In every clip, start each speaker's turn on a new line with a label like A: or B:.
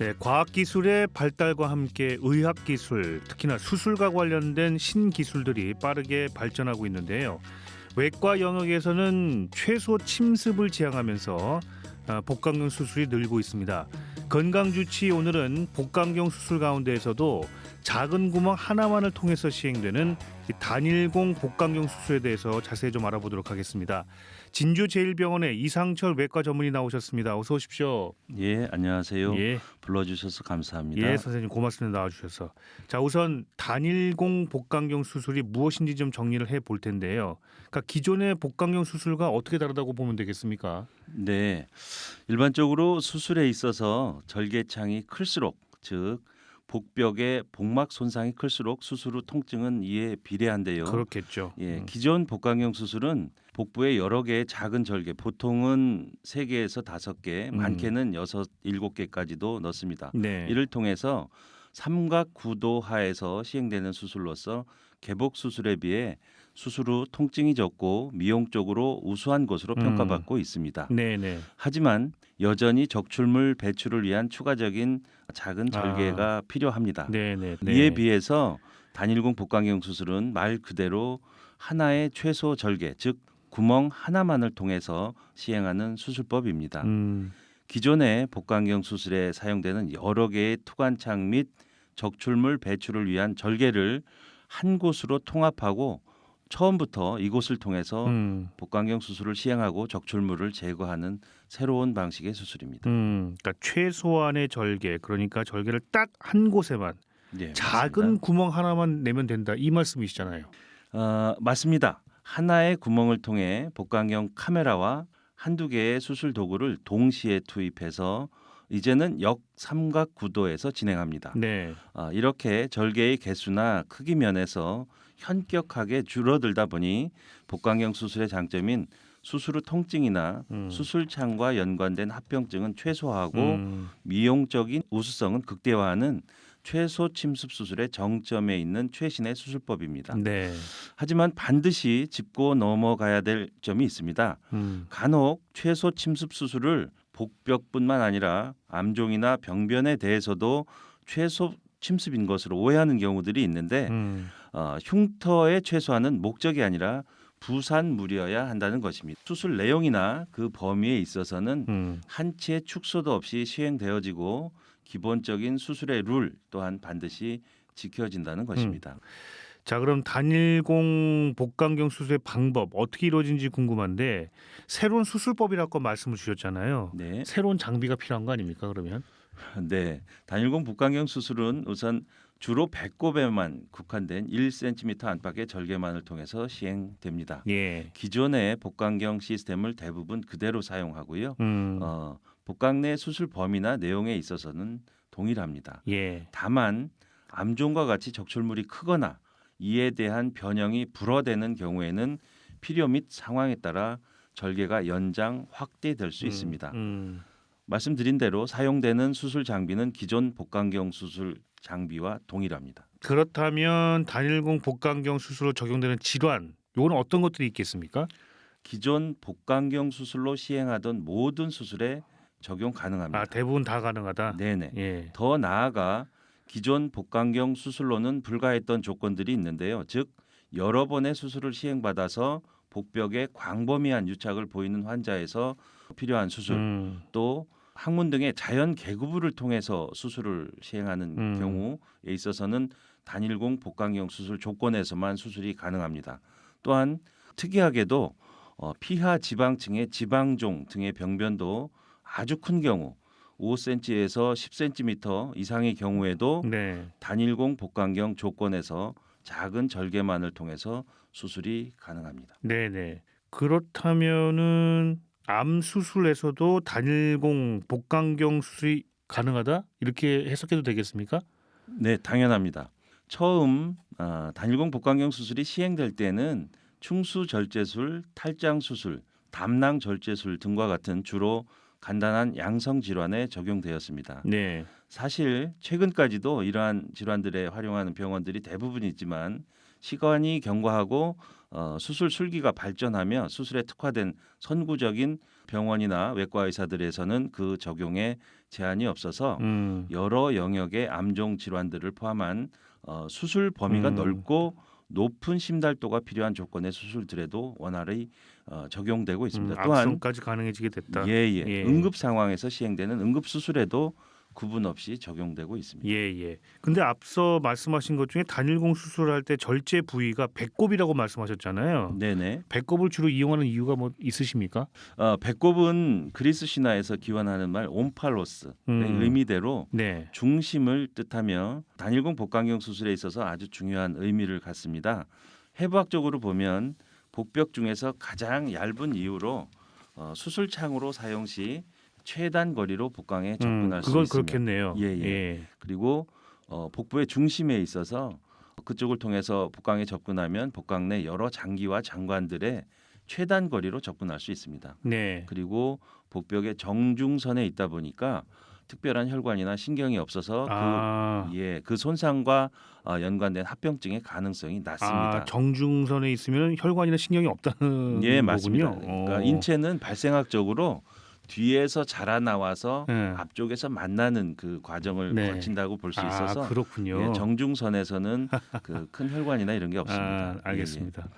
A: 네, 과학기술의 발달과 함께 의학기술, 특히나 수술과 관련된 신기술들이 빠르게 발전하고 있는데요. 외과 영역에서는 최소 침습을 지향하면서 복강경 수술이 늘고 있습니다. 건강주치 오늘은 복강경 수술 가운데에서도 작은 구멍 하나만을 통해서 시행되는 이 단일공 복강경 수술에 대해서 자세히 좀 알아보도록 하겠습니다. 진주제일병원의 이상철 외과 전문의 나오셨습니다. 어서 오십시오.
B: 예, 안녕하세요.
A: 예.
B: 불러주셔서 감사합니다.
A: 예, 선생님 고맙습니다. 나와주셔서. 자, 우선 단일공 복강경 수술이 무엇인지 좀 정리를 해볼 텐데요. 그러니까 기존의 복강경 수술과 어떻게 다르다고 보면 되겠습니까?
B: 네, 일반적으로 수술에 있어서 절개창이 클수록, 즉 복벽의 복막 손상이 클수록 수술 후 통증은 이에 비례한데요.
A: 그렇겠죠.
B: 예, 기존 복강경 수술은 복부에 여러 개의 작은 절개, 보통은 3개에서 5개, 많게는 6, 7개까지도 넣습니다.
A: 네.
B: 이를 통해서 삼각 구도 하에서 시행되는 수술로서 개복 수술에 비해 수술 후 통증이 적고 미용적으로 우수한 것으로 평가받고 있습니다.
A: 네네.
B: 하지만 여전히 적출물 배출을 위한 추가적인 작은 절개가 필요합니다.
A: 네네.
B: 이에 비해서 단일공 복강경 수술은 말 그대로 하나의 최소 절개, 즉 구멍 하나만을 통해서 시행하는 수술법입니다. 기존의 복강경 수술에 사용되는 여러 개의 투관창 및 적출물 배출을 위한 절개를 한 곳으로 통합하고 처음부터 이곳을 통해서 복강경 수술을 시행하고 적출물을 제거하는 새로운 방식의 수술입니다.
A: 그러니까 최소한의 절개, 그러니까 절개를 딱 한 곳에만
B: 네,
A: 작은
B: 맞습니다.
A: 구멍 하나만 내면 된다 이 말씀이시잖아요.
B: 맞습니다. 하나의 구멍을 통해 복강경 카메라와 한두 개의 수술 도구를 동시에 투입해서 이제는 역삼각 구도에서 진행합니다.
A: 네.
B: 이렇게 절개의 개수나 크기 면에서 현격하게 줄어들다 보니 복강경 수술의 장점인 수술 후 통증이나 수술창과 연관된 합병증은 최소화하고 미용적인 우수성은 극대화하는 최소 침습 수술의 정점에 있는 최신의 수술법입니다.
A: 네.
B: 하지만 반드시 짚고 넘어가야 될 점이 있습니다. 간혹 최소 침습 수술을 복벽뿐만 아니라 암종이나 병변에 대해서도 최소 침습인 것으로 오해하는 경우들이 있는데 흉터의 최소화는 목적이 아니라 부산물이어야 한다는 것입니다. 수술 내용이나 그 범위에 있어서는 한치의 축소도 없이 시행되어지고 기본적인 수술의 룰 또한 반드시 지켜진다는 것입니다.
A: 자, 그럼 단일공 복강경 수술의 방법 어떻게 이루어진지 궁금한데 새로운 수술법이라고 말씀을 주셨잖아요.
B: 네.
A: 새로운 장비가 필요한 거 아닙니까? 그러면?
B: 네, 단일공 복강경 수술은 우선 주로 배꼽에만 국한된 1cm 안팎의 절개만을 통해서 시행됩니다.
A: 예.
B: 기존의 복강경 시스템을 대부분 그대로 사용하고요. 복강 내 수술 범위나 내용에 있어서는 동일합니다.
A: 예.
B: 다만 암종과 같이 적출물이 크거나 이에 대한 변형이 불어되는 경우에는 필요 및 상황에 따라 절개가 연장 확대될 수 있습니다. 말씀드린 대로 사용되는 수술 장비는 기존 복강경 수술 장비와 동일합니다.
A: 그렇다면 단일공 복강경 수술로 적용되는 질환, 이건 어떤 것들이 있겠습니까?
B: 기존 복강경 수술로 시행하던 모든 수술에 적용 가능합니다.
A: 대부분 다 가능하다.
B: 네네.
A: 예.
B: 더 나아가 기존 복강경 수술로는 불가했던 조건들이 있는데요. 즉 여러 번의 수술을 시행받아서 복벽에 광범위한 유착을 보이는 환자에서 필요한 수술, 또 항문 등의 자연 개구부를 통해서 수술을 시행하는 경우에 있어서는 단일공 복강경 수술 조건에서만 수술이 가능합니다. 또한 특이하게도 피하 지방층의 지방종 등의 병변도 아주 큰 경우 5cm에서 10cm 이상의 경우에도
A: 네.
B: 단일공 복강경 조건에서 작은 절개만을 통해서 수술이 가능합니다.
A: 네네. 그렇다면은 암 수술에서도 단일공 복강경 수술이 가능하다? 이렇게 해석해도 되겠습니까?
B: 네, 당연합니다. 처음 단일공 복강경 수술이 시행될 때는 충수절제술, 탈장수술, 담낭절제술 등과 같은 주로 간단한 양성 질환에 적용되었습니다.
A: 네.
B: 사실 최근까지도 이러한 질환들에 활용하는 병원들이 대부분이지만 시간이 경과하고 수술 술기가 발전하며 수술에 특화된 선구적인 병원이나 외과 의사들에서는 그 적용에 제한이 없어서 여러 영역의 암종 질환들을 포함한 수술 범위가 넓고 높은 심달도가 필요한 조건의 수술들에도 원활히 적용되고 있습니다. 또한
A: 악성까지 가능해지게 됐다.
B: 예예
A: 예.
B: 응급 상황에서 시행되는 응급 수술에도 구분 없이 적용되고 있습니다.
A: 예. 근데 앞서 말씀하신 것 중에 단일공 수술할 때 절제 부위가 배꼽이라고 말씀하셨잖아요.
B: 네네.
A: 배꼽을 주로 이용하는 이유가 뭐 있으십니까?
B: 배꼽은 그리스 신화에서 기원하는 말 옴팔로스의 의미대로
A: 네.
B: 중심을 뜻하며 단일공 복강경 수술에 있어서 아주 중요한 의미를 갖습니다. 해부학적으로 보면 복벽 중에서 가장 얇은 이유로 수술창으로 사용 시 최단 거리로 복강에 접근할 수
A: 그건
B: 있으며
A: 그렇겠네요.
B: 예. 그리고 복부의 중심에 있어서 그쪽을 통해서 복강에 접근하면 복강 내 여러 장기와 장관들의 최단 거리로 접근할 수 있습니다.
A: 네.
B: 그리고 복벽의 정중선에 있다 보니까 특별한 혈관이나 신경이 없어서 그 손상과 연관된 합병증의 가능성이 낮습니다.
A: 정중선에 있으면 혈관이나 신경이 없다는
B: 예, 맞습니다.
A: 거군요.
B: 그러니까 인체는 발생학적으로 뒤에서 자라나와서 앞쪽에서 만나는 그 과정을 거친다고 볼 수 있어서
A: 그렇군요.
B: 예, 정중선에서는 그 큰 혈관이나 이런 게 없습니다.
A: 알겠습니다.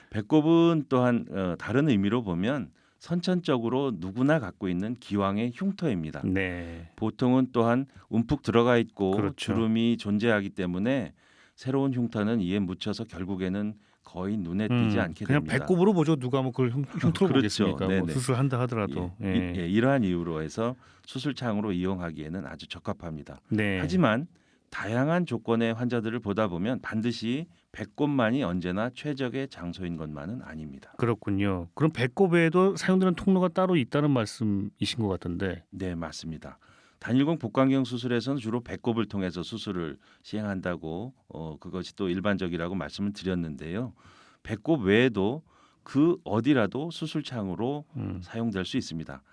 B: 배꼽은 또한 다른 의미로 보면 선천적으로 누구나 갖고 있는 기왕의 흉터입니다.
A: 네.
B: 보통은 또한 움푹 들어가 있고
A: 그렇죠.
B: 주름이 존재하기 때문에 새로운 흉터는 이에 묻혀서 결국에는 거의 눈에 띄지 않게
A: 그냥
B: 됩니다.
A: 배꼽으로 보죠. 누가 뭐 그걸 흉터로
B: 그렇죠.
A: 보겠습니까? 뭐
B: 네네.
A: 수술한다 하더라도.
B: 이러한 이유로 해서 수술창으로 이용하기에는 아주 적합합니다.
A: 네.
B: 하지만 다양한 조건의 환자들을 보다 보면 반드시 배꼽만이 언제나 최적의 장소인 것만은 아닙니다.
A: 그렇군요. 그럼 배꼽에도 사용되는 통로가 따로 있다는 말씀이신 것 같은데.
B: 네, 맞습니다. 단일공 복강경 수술에서는 주로 배꼽을 통해서 수술을 시행한다고 그것이 또 일반적이라고 말씀을 드렸는데요. 배꼽 외에도 그 어디라도 수술창으로 사용될 수 있습니다.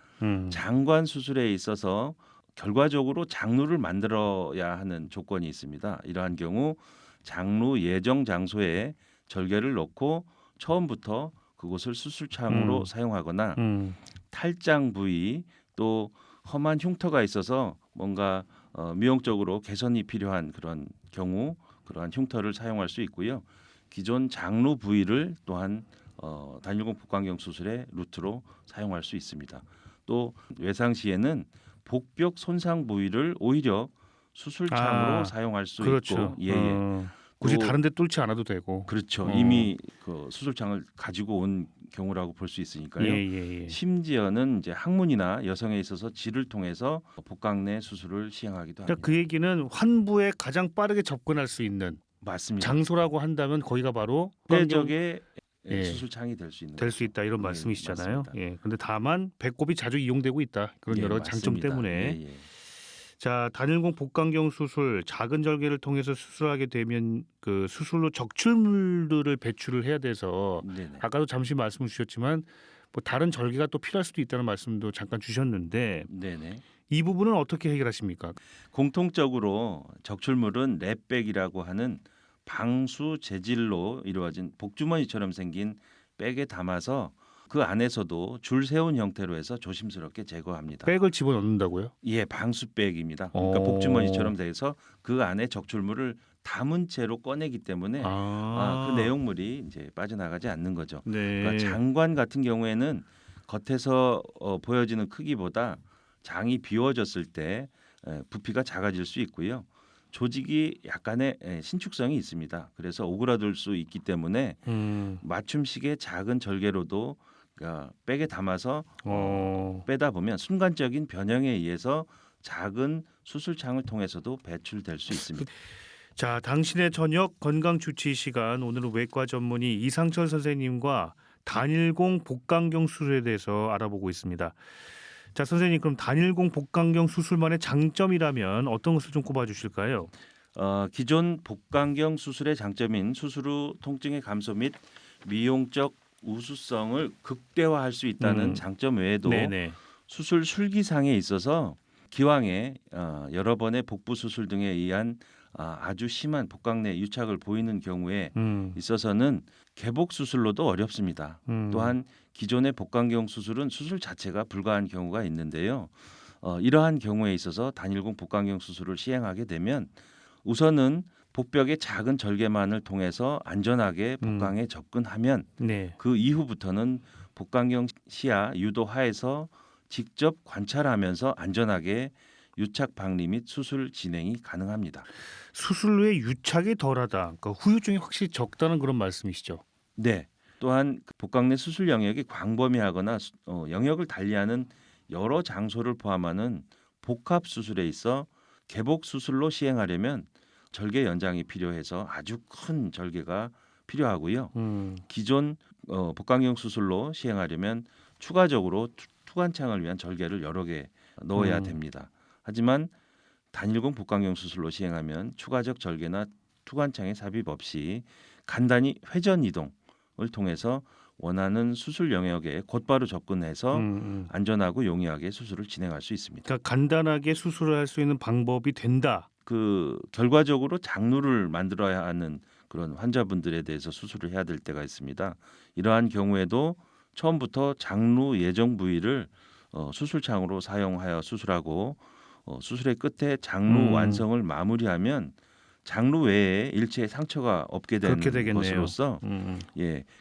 B: 장관 수술에 있어서 결과적으로 장루를 만들어야 하는 조건이 있습니다. 이러한 경우 장루 예정 장소에 절개를 넣고 처음부터 그곳을 수술창으로 사용하거나 탈장 부위 또 험한 흉터가 있어서 뭔가 미용적으로 개선이 필요한 그런 경우 그러한 흉터를 사용할 수 있고요. 기존 장루 부위를 또한 단일공 복강경 수술의 루트로 사용할 수 있습니다. 또 외상 시에는 복벽 손상 부위를 오히려 수술창으로 사용할 수
A: 그렇죠.
B: 있고
A: 굳이
B: 또
A: 다른 데 뚫지 않아도 되고.
B: 그렇죠. 이미 그 수술창을 가지고 온 경우라고 볼 수 있으니까요. 심지어는 이제 항문이나 여성에 있어서 질을 통해서 복강 내 수술을 시행하기도 합니다.
A: 그 얘기는 환부에 가장 빠르게 접근할 수 있는
B: 맞습니다.
A: 장소라고 한다면 거기가 바로
B: 최적의 수술창이 될 수 있는
A: 될 수 있다 이런 말씀이시잖아요.
B: 맞습니다.
A: 근데 다만 배꼽이 자주 이용되고 있다. 그런 여러 장점
B: 맞습니다.
A: 때문에. 자, 단일공 복강경 수술 작은 절개를 통해서 수술하게 되면 그 수술로 적출물들을 배출을 해야 돼서 아까도 잠시 말씀을 주셨지만 뭐 다른 절개가 또 필요할 수도 있다는 말씀도 잠깐 주셨는데 이 부분은 어떻게 해결하십니까?
B: 공통적으로 적출물은 랩백이라고 하는 방수 재질로 이루어진 복주머니처럼 생긴 백에 담아서 그 안에서도 줄 세운 형태로 해서 조심스럽게 제거합니다.
A: 백을 집어넣는다고요?
B: 예, 방수백입니다. 그러니까 복주머니처럼 돼서 그 안에 적출물을 담은 채로 꺼내기 때문에 그 내용물이 이제 빠져나가지 않는 거죠. 그러니까 장관 같은 경우에는 겉에서 보여지는 크기보다 장이 비워졌을 때 부피가 작아질 수 있고요. 조직이 약간의 신축성이 있습니다. 그래서 오그라들 수 있기 때문에 맞춤식의 작은 절개로도 백에 담아서 빼다 보면 순간적인 변형에 의해서 작은 수술창을 통해서도 배출될 수 있습니다.
A: 자, 당신의 저녁 건강 주치 시간 오늘은 외과 전문의 이상철 선생님과 단일공 복강경 수술에 대해서 알아보고 있습니다. 자, 선생님 그럼 단일공 복강경 수술만의 장점이라면 어떤 것을 좀 꼽아주실까요?
B: 기존 복강경 수술의 장점인 수술 후 통증의 감소 및 미용적 우수성을 극대화할 수 있다는 장점 외에도 수술 술기상에 있어서 기왕에 여러 번의 복부 수술 등에 의한 아주 심한 복강 내 유착을 보이는 경우에 있어서는 개복 수술로도 어렵습니다. 또한 기존의 복강경 수술은 수술 자체가 불가한 경우가 있는데요. 이러한 경우에 있어서 단일공 복강경 수술을 시행하게 되면 우선은 복벽의 작은 절개만을 통해서 안전하게 복강에 접근하면
A: 네.
B: 그 이후부터는 복강경 시야 유도 하에서 직접 관찰하면서 안전하게 유착 박리 및 수술 진행이 가능합니다.
A: 수술 후에 유착이 덜하다. 그러니까 후유증이 확실히 적다는 그런 말씀이시죠.
B: 네. 또한 복강 내 수술 영역이 광범위하거나 영역을 달리하는 여러 장소를 포함하는 복합 수술에 있어 개복 수술로 시행하려면 절개 연장이 필요해서 아주 큰 절개가 필요하고요. 기존 복강경 수술로 시행하려면 추가적으로 투관창을 위한 절개를 여러 개 넣어야 됩니다. 하지만 단일공 복강경 수술로 시행하면 추가적 절개나 투관창의 삽입 없이 간단히 회전 이동을 통해서 원하는 수술 영역에 곧바로 접근해서 안전하고 용이하게 수술을 진행할 수 있습니다.
A: 그러니까 간단하게 수술을 할 수 있는 방법이 된다.
B: 그 결과적으로 장루를 만들어야 하는 그런 환자분들에 대해서 수술을 해야 될 때가 있습니다. 이러한 경우에도 처음부터 장루 예정 부위를 수술창으로 사용하여 수술하고 수술의 끝에 장루 완성을 마무리하면 장루 외에 일체의 상처가 없게 되는
A: 그렇게 되겠네요.
B: 것으로서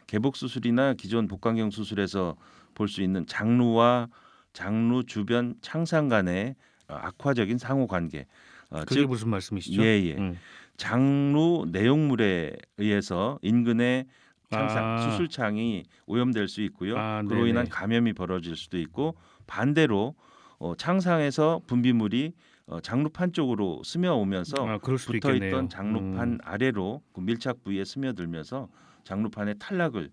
B: 개복 수술이나 기존 복강경 수술에서 볼 수 있는 장루와 장루 주변 창상 간의 악화적인 상호 관계,
A: 그게 무슨 말씀이시죠?
B: 장루 내용물에 의해서 인근의 창상, 수술창이 오염될 수 있고요. 그로
A: 네네.
B: 인한 감염이 벌어질 수도 있고 반대로 창상에서 분비물이 장루판 쪽으로 스며오면서
A: 그럴 수도
B: 붙어있던
A: 있겠네요.
B: 장루판 아래로 그 밀착 부위에 스며들면서 장루판의 탈락을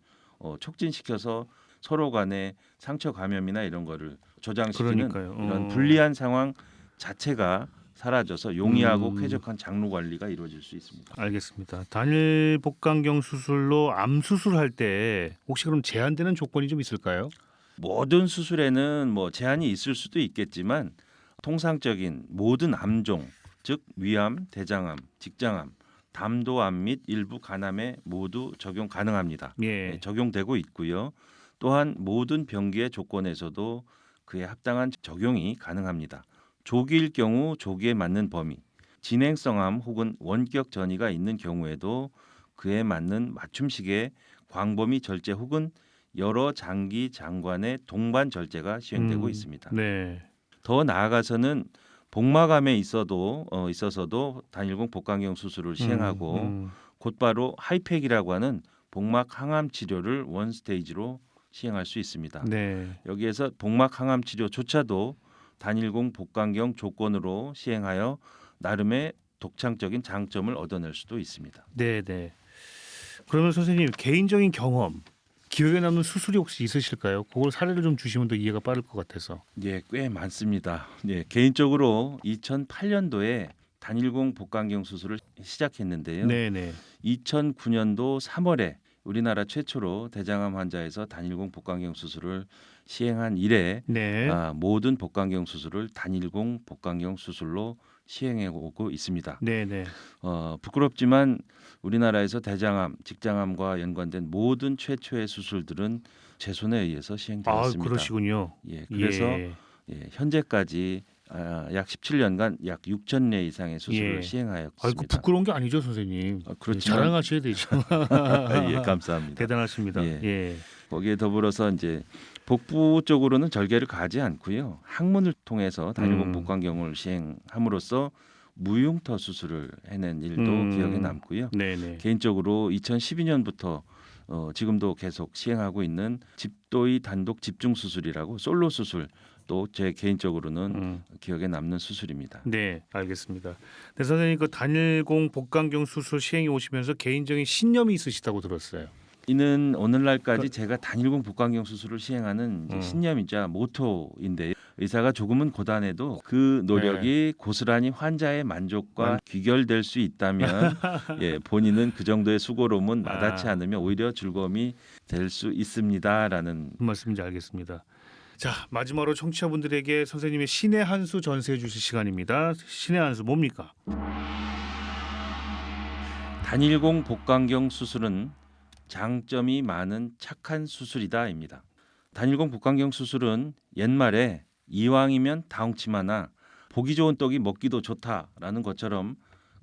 B: 촉진시켜서 서로 간의 상처 감염이나 이런 거를 조장시키는
A: 그러니까요.
B: 이런 불리한 상황 자체가 사라져서 용이하고 쾌적한 장루 관리가 이루어질 수 있습니다.
A: 알겠습니다. 단일 복강경 수술로 암 수술할 때 혹시 그럼 제한되는 조건이 좀 있을까요?
B: 모든 수술에는 뭐 제한이 있을 수도 있겠지만 통상적인 모든 암종, 즉 위암, 대장암, 직장암, 담도암 및 일부 간암에 모두 적용 가능합니다.
A: 예.
B: 적용되고 있고요. 또한 모든 병기의 조건에서도 그에 합당한 적용이 가능합니다. 조기일 경우 조기에 맞는 범위, 진행성암 혹은 원격 전이가 있는 경우에도 그에 맞는 맞춤식의 광범위 절제 혹은 여러 장기 장관의 동반 절제가 시행되고 있습니다.
A: 네.
B: 더 나아가서는 복막암에 있어서도 단일공 복강경 수술을 시행하고 곧바로 하이팩이라고 하는 복막 항암 치료를 원 스테이지로 시행할 수 있습니다.
A: 네.
B: 여기에서 복막 항암 치료조차도 단일공 복강경 조건으로 시행하여 나름의 독창적인 장점을 얻어낼 수도 있습니다.
A: 네, 네. 그러면 선생님 개인적인 경험 기억에 남는 수술이 혹시 있으실까요? 그걸 사례를 좀 주시면 더 이해가 빠를 것 같아서.
B: 예, 꽤 많습니다. 개인적으로 2008년도에 단일공 복강경 수술을 시작했는데요.
A: 네, 네.
B: 2009년도 3월에 우리나라 최초로 대장암 환자에서 단일공 복강경 수술을 시행한 이래
A: 네.
B: 모든 복강경 수술을 단일공 복강경 수술로 시행해 오고 있습니다.
A: 네, 네.
B: 부끄럽지만 우리나라에서 대장암, 직장암과 연관된 모든 최초의 수술들은 제 손에 의해서 시행되었습니다.
A: 그러시군요.
B: 그래서 현재까지 약 17년간 약 6,000례 이상의 수술을 시행하였습니다.
A: 부끄러운 게 아니죠, 선생님.
B: 그렇지만
A: 자랑하셔야 되죠.
B: 감사합니다.
A: 대단하십니다.
B: 거기에 더불어서 이제 복부 쪽으로는 절개를 가하지 않고요. 항문을 통해서 단일공 복강경을 시행함으로써 무흉터 수술을 해낸 일도 기억에 남고요.
A: 네네.
B: 개인적으로 2012년부터 지금도 계속 시행하고 있는 집도의 단독 집중 수술이라고 솔로 수술 또 제 개인적으로는 기억에 남는 수술입니다.
A: 네, 알겠습니다. 네, 선생님 그 단일공 복강경 수술 시행해 오시면서 개인적인 신념이 있으시다고 들었어요.
B: 이는 오늘날까지 제가 단일공 복강경 수술을 시행하는 이제 신념이자 모토인데요. 의사가 조금은 고단해도 그 노력이 고스란히 환자의 만족과 귀결될 수 있다면 본인은 그 정도의 수고로움은 마다치 않으며 오히려 즐거움이 될 수 있습니다라는
A: 무슨 말씀인지 알겠습니다. 자, 마지막으로 청취자분들에게 선생님의 신의 한 수 전수해 주실 시간입니다. 신의 한 수 뭡니까?
B: 단일공 복강경 수술은 장점이 많은 착한 수술이다입니다. 단일공 복강경 수술은 옛말에 이왕이면 다홍치마나 보기 좋은 떡이 먹기도 좋다라는 것처럼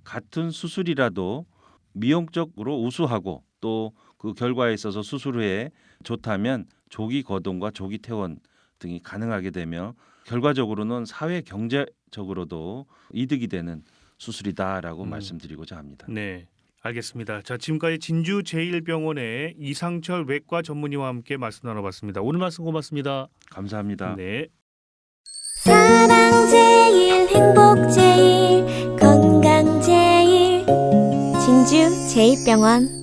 B: 같은 수술이라도 미용적으로 우수하고 또 그 결과에 있어서 수술 후에 좋다면 조기 거동과 조기 퇴원 등이 가능하게 되며 결과적으로는 사회 경제적으로도 이득이 되는 수술이다라고 말씀드리고자 합니다.
A: 네, 알겠습니다. 자, 지금까지 진주 제1병원의 이상철 외과 전문의와 함께 말씀 나눠봤습니다. 오늘 말씀 고맙습니다.
B: 감사합니다.
A: 네.
C: 사랑 제일 행복 제일 건강 제일 진주 제1병원